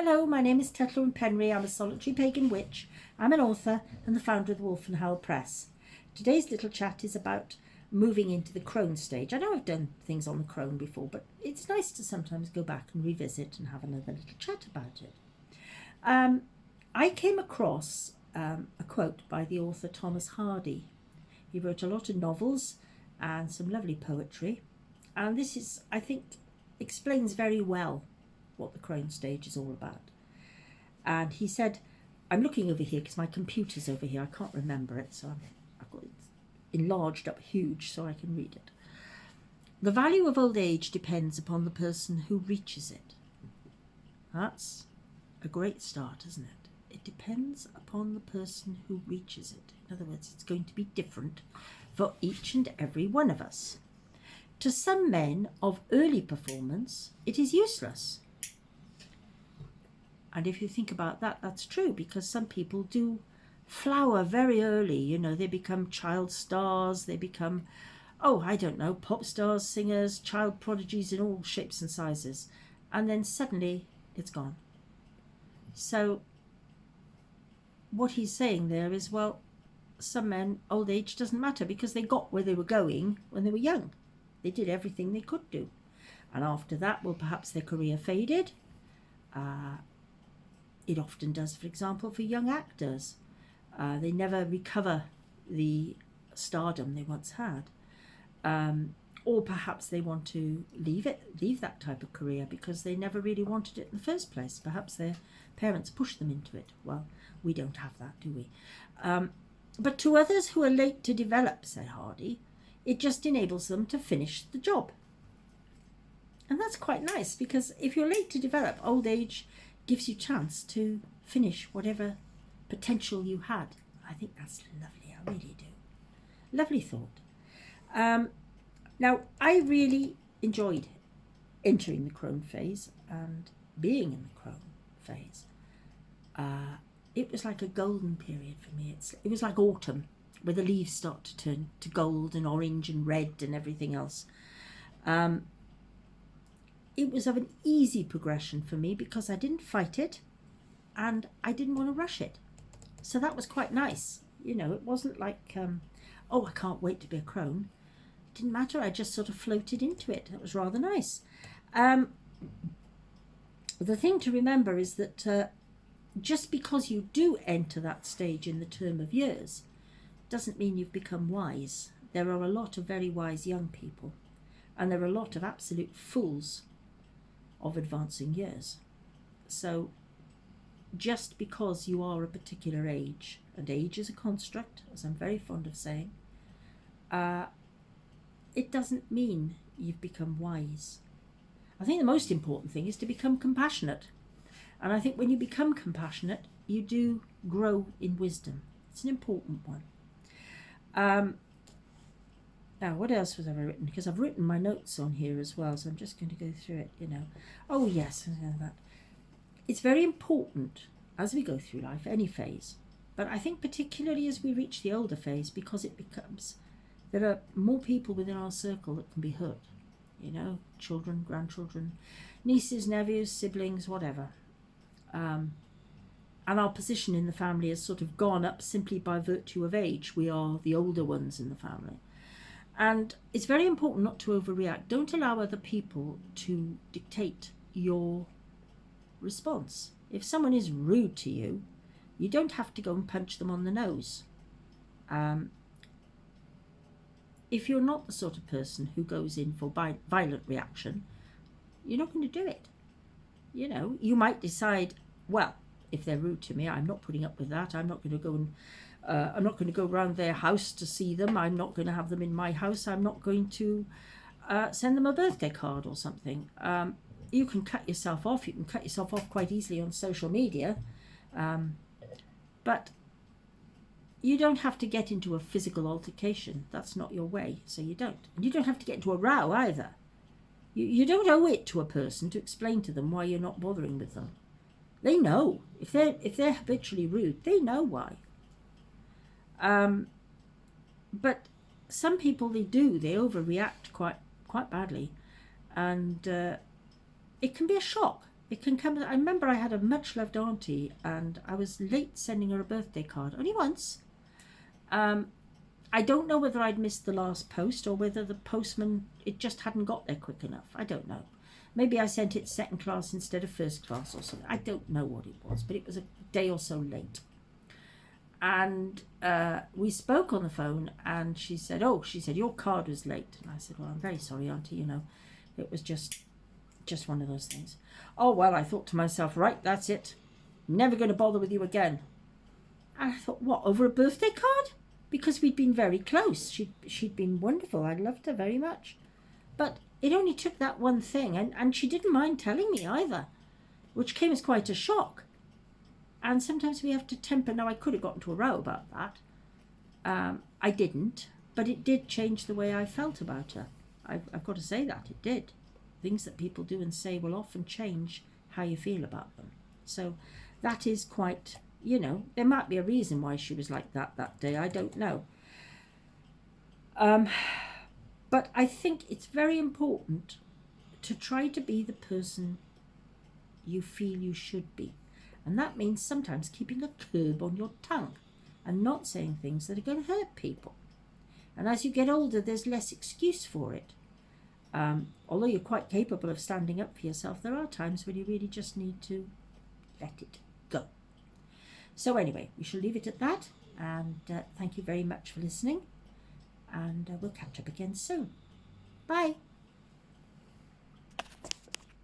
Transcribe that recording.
Hello, my name is Tetlow Penry. I'm a solitary pagan witch. I'm an author and the founder of the Wolf and Howl Press. Today's little chat is about moving into the Crone stage. I know I've done things on the Crone before, but it's nice to sometimes go back and revisit and have another little chat about it. I came across a quote by the author Thomas Hardy. He wrote a lot of novels and some lovely poetry, and this is, I think, explains very well what the Crone stage is all about. And he said, I'm looking over here because my computer's over here, I can't remember it, so I've got it enlarged up huge so I can read it. The value of old age depends upon the person who reaches it. That's a great start, isn't it? It depends upon the person who reaches it. In other words, it's going to be different for each and every one of us. To some men of early performance, it is useless. And if you think about that, that's true, because some people do flower very early. You know, they become child stars, they become, I don't know, pop stars, singers, child prodigies in all shapes and sizes. And then suddenly it's gone. So what he's saying there is, well, some men, old age doesn't matter because they got where they were going when they were young. They did everything they could do. And after that, well, perhaps their career faded. It often does, for example, for young actors. They never recover the stardom they once had. Or perhaps they want to leave that type of career because they never really wanted it in the first place. Perhaps their parents pushed them into it. Well, we don't have that, do we? But to others who are late to develop, said Hardy, it just enables them to finish the job. And that's quite nice, because if you're late to develop, old age gives you chance to finish whatever potential you had. I think that's lovely, I really do. Lovely thought. Now, I really enjoyed entering the Crone phase and being in the Crone phase. It was like a golden period for me. It was like autumn, where the leaves start to turn to gold and orange and red and everything else. It was of an easy progression for me because I didn't fight it and I didn't want to rush it. So that was quite nice. You know, it wasn't like, I can't wait to be a crone. It didn't matter. I just sort of floated into it. That was rather nice. The thing to remember is that just because you do enter that stage in the term of years doesn't mean you've become wise. There are a lot of very wise young people, and there are a lot of absolute fools of advancing years. So just because you are a particular age, and age is a construct, as I'm very fond of saying, it doesn't mean you've become wise. I think the most important thing is to become compassionate. And I think when you become compassionate, you do grow in wisdom. It's an important one. Now, what else was I written? Because I've written my notes on here as well, so I'm just going to go through it, you know. Oh, yes, that. It's very important as we go through life, any phase, but I think particularly as we reach the older phase, because there are more people within our circle that can be hurt, you know, children, grandchildren, nieces, nephews, siblings, whatever. And our position in the family has sort of gone up simply by virtue of age. We are the older ones in the family. And it's very important not to overreact. Don't allow other people to dictate your response. If someone is rude to you, you don't have to go and punch them on the nose. If you're not the sort of person who goes in for violent reaction, you're not going to do it. You know, you might decide, well, if they're rude to me, I'm not putting up with that. I'm not going to go and I'm not going to go around their house to see them. I'm not going to have them in my house. I'm not going to send them a birthday card or something. You can cut yourself off. You can cut yourself off quite easily on social media. But you don't have to get into a physical altercation. That's not your way, so you don't. And you don't have to get into a row either. You don't owe it to a person to explain to them why you're not bothering with them. They know. If they're habitually rude, they know why. But some people, they overreact quite badly, and it can be a shock. It can come. I remember I had a much loved auntie, and I was late sending her a birthday card, only once. I don't know whether I'd missed the last post or whether the postman, it just hadn't got there quick enough. I don't know. Maybe I sent it second class instead of first class or something. I don't know what it was, but it was a day or so late. And we spoke on the phone, and she said, your card was late. And I said, well, I'm very sorry, auntie, it was just one of those things. Oh, well, I thought to myself, right, that's it. Never going to bother with you again. And I thought, what, over a birthday card? Because we'd been very close. She'd been wonderful. I loved her very much. But it only took that one thing. And she didn't mind telling me either, which came as quite a shock. And sometimes we have to temper. Now, I could have gotten to a row about that. I didn't. But it did change the way I felt about her. I've got to say that. It did. Things that people do and say will often change how you feel about them. So that is quite... there might be a reason why she was like that day. I don't know. But I think it's very important to try to be the person you feel you should be. And that means sometimes keeping a curb on your tongue and not saying things that are going to hurt people. And as you get older, there's less excuse for it. Although you're quite capable of standing up for yourself, there are times when you really just need to let it go. So anyway, we shall leave it at that, and thank you very much for listening, and we'll catch up again soon. Bye.